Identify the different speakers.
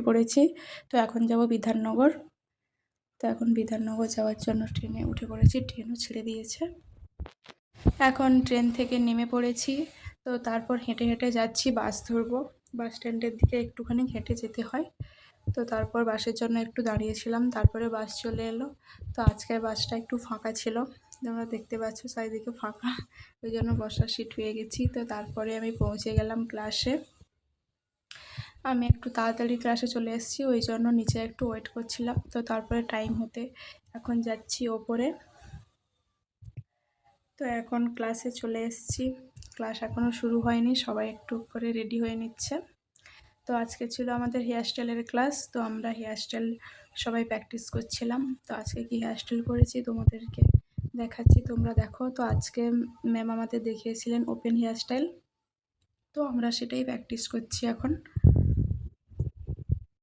Speaker 1: পড়েছি। তো এখন যাব বিধাননগর। তো এখন বিধাননগর যাওয়ার জন্য ট্রেনে উঠে পড়েছি, ট্রেনও ছেড়ে দিয়েছে। এখন ট্রেন থেকে নেমে পড়েছি। তো তারপর হেঁটে হেঁটে যাচ্ছি, বাস ধরবো। বাস স্ট্যান্ডের দিকে একটুখানি হেঁটে যেতে হয়। তো তারপর বাসের জন্য একটু দাঁড়িয়েছিলাম, তারপরে বাস চলে এলো। তো আজকের বাসটা একটু ফাঁকা ছিল, তোমরা দেখতে পাচ্ছ চারিদিকে ফাঁকা, ওই জন্য বসার সিট পেয়ে গেছি। তো তারপরে আমি পৌঁছে গেলাম ক্লাসে। আমি একটু তাড়াতাড়ি ক্লাসে চলে এসেছি, ওই জন্য নিচে একটু ওয়েট করছিলাম। তো তারপরে টাইম হতে এখন যাচ্ছি ওপরে। তো এখন ক্লাসে চলে এসেছি, ক্লাস এখনও শুরু হয়নি, সবাই একটু করে রেডি হয়ে নিচ্ছে। তো আজকে ছিল আমাদের হেয়ারস্টাইলের ক্লাস, তো আমরা হেয়ারস্টাইল সবাই প্র্যাকটিস করছিলাম। তো আজকে কি হেয়ারস্টাইল করেছি তোমাদেরকে দেখাচ্ছি, তোমরা দেখো। তো আজকে ম্যাম আমাদের দেখিয়েছিলেন ওপেন হেয়ারস্টাইল, তো আমরা সেটাই প্র্যাকটিস করছি এখন।